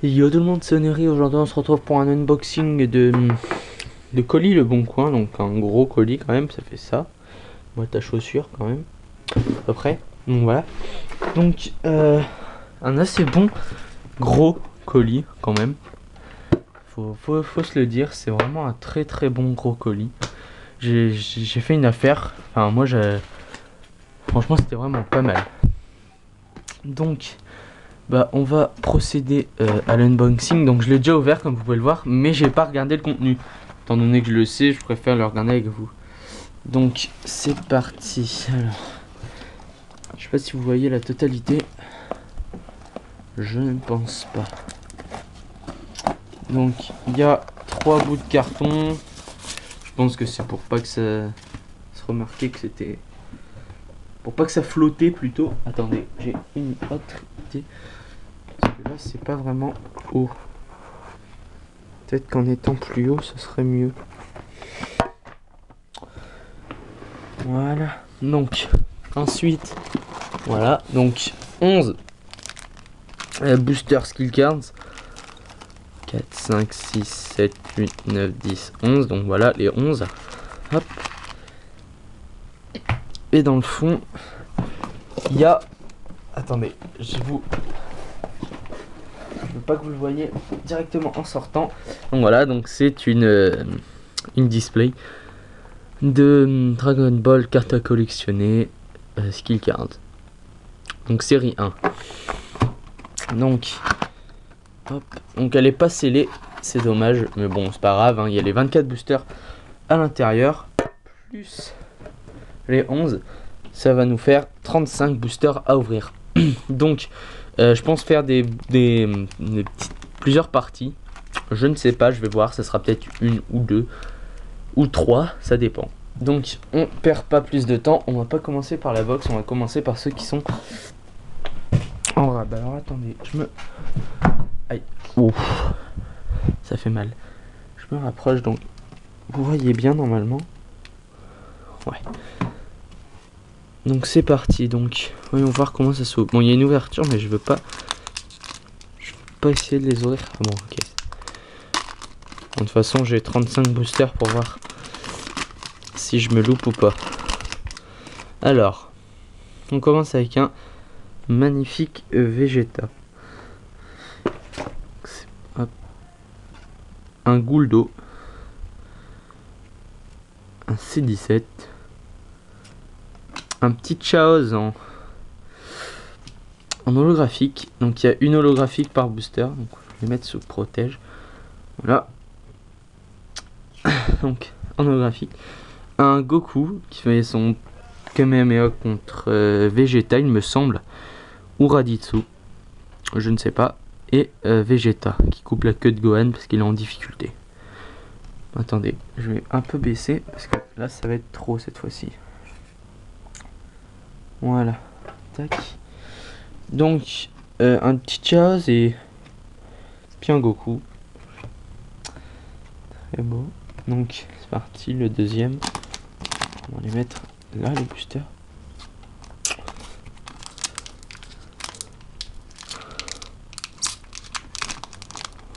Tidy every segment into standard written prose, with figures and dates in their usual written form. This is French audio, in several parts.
Et yo tout le monde, c'est Neri. Aujourd'hui on se retrouve pour un unboxing de colis Le Bon Coin. Donc un gros colis quand même, ça fait ça. Boîte à chaussures quand même, à peu près. Donc voilà. Donc un assez bon gros colis quand même. Faut se le dire, c'est vraiment un très très bon gros colis. J'ai fait une affaire, enfin moi franchement c'était vraiment pas mal. Donc bah on va procéder à l'unboxing. Donc je l'ai déjà ouvert comme vous pouvez le voir, mais j'ai pas regardé le contenu. Étant donné que je le sais, je préfère le regarder avec vous. Donc c'est parti. Alors, je sais pas si vous voyez la totalité. Je ne pense pas. Donc il y a 3 bouts de carton. Je pense que c'est pour pas que ça se remarquer que c'était... Pour pas que ça flottait plutôt. Attendez, j'ai une autre idée. Parce que là c'est pas vraiment haut. Peut-être qu'en étant plus haut ça serait mieux. Voilà. Donc ensuite, voilà. Donc 11 booster skill cards. 4, 5, 6, 7, 8, 9, 10, 11. Donc voilà les 11. Hop. Et dans le fond, il y a... Attendez, je veux pas que vous le voyez directement en sortant. Donc voilà, donc c'est une display de Dragon Ball carte à collectionner skill card. Donc série 1. Donc hop, donc elle est pas scellée, c'est dommage, mais bon c'est pas grave, hein. Il y a les 24 boosters à l'intérieur plus les 11, ça va nous faire 35 boosters à ouvrir. Donc je pense faire plusieurs parties. Je ne sais pas, je vais voir, ça sera peut-être une ou deux ou trois, ça dépend. Donc on perd pas plus de temps, on va pas commencer par la box, on va commencer par ceux qui sont en rabat. Alors attendez, je me... Aïe, ouf, ça fait mal. Je me rapproche, donc vous voyez bien normalement. Ouais. Donc c'est parti, donc voyons voir comment ça s'ouvre. Bon, il y a une ouverture, mais je veux pas essayer de les ouvrir. Ah bon, ok. Bon, de toute façon, j'ai 35 boosters pour voir si je me loupe ou pas. Alors, on commence avec un magnifique Vegeta. Hop. Un Gouldo. Un C17. Un petit Chaoz en holographique. Donc il y a une holographique par booster. Donc je vais mettre sous protège. Voilà. Donc en holographique. Un Goku qui fait son Kamehameha contre Vegeta, il me semble. Ou Raditsu. Je ne sais pas. Et Vegeta qui coupe la queue de Gohan parce qu'il est en difficulté. Attendez, je vais un peu baisser parce que là ça va être trop cette fois-ci. Voilà. Tac. Donc un petit Chaoz et puis un Goku. Très beau. Donc c'est parti, le deuxième. On va les mettre là, les boosters.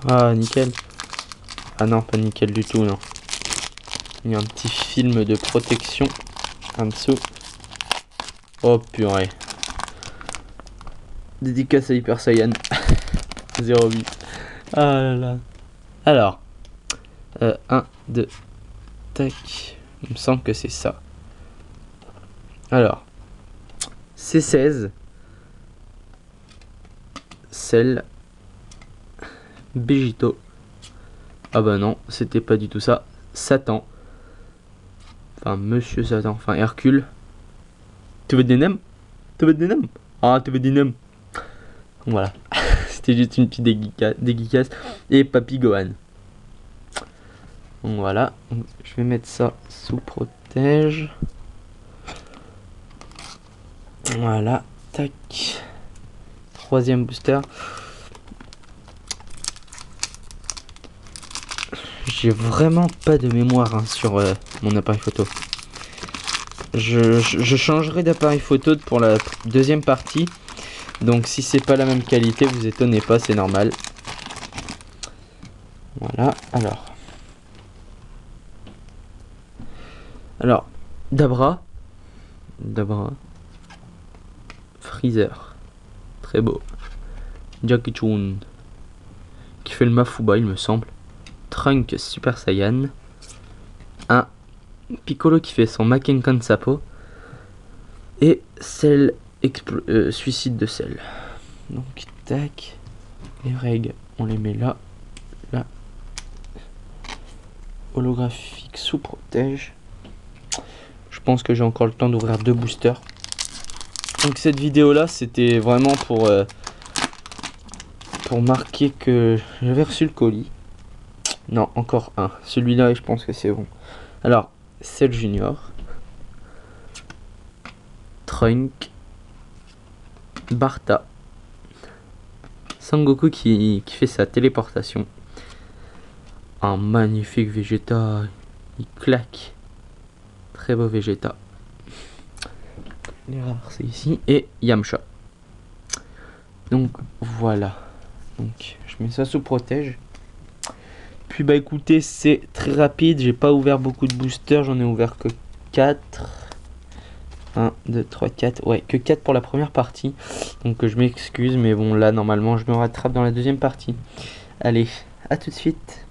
Ah nickel. Ah non, pas nickel du tout, non. Il y a un petit film de protection en dessous. Oh purée. Dédicace à Hyper Saiyan 08. Ah là là. Alors 1, 2, tac. Il me semble que c'est ça. Alors C16 Cell Begito. Ah bah non, c'était pas du tout ça. Satan. Enfin Monsieur Satan. Enfin Hercule. Tu veux des nems? Tu veux des nems? Ah, tu veux des nems? Voilà. C'était juste une petite dédicace. Et Papy Gohan. Donc voilà. Je vais mettre ça sous protège. Voilà. Tac. Troisième booster. J'ai vraiment pas de mémoire hein, sur mon appareil photo. Je changerai d'appareil photo pour la deuxième partie. Donc si c'est pas la même qualité, vous étonnez pas, c'est normal. Voilà, alors Dabra, Freezer, très beau. Jackie Chun, qui fait le Mafuba il me semble. Trunk Super Saiyan. Un Piccolo qui fait son Makenkan Sapo. Et Cell Suicide de Cell. Donc tac. Les règles, on les met là. Là. Holographique sous protège. Je pense que j'ai encore le temps d'ouvrir 2 boosters. Donc cette vidéo là c'était vraiment pour marquer que j'avais reçu le colis. Non, encore un. Celui-là, je pense que c'est bon. Alors, Cell Junior, Trunk, Barta, Sangoku qui fait sa téléportation. Un magnifique Vegeta, il claque. Très beau Vegeta. Les rares, c'est ici. Et Yamcha. Donc voilà. Donc je mets ça sous protège. Puis bah écoutez, c'est très rapide. J'ai pas ouvert beaucoup de boosters. J'en ai ouvert que 4. 1, 2, 3, 4. Ouais, que 4 pour la première partie. Donc je m'excuse. Mais bon, là, normalement, je me rattrape dans la deuxième partie. Allez, à tout de suite.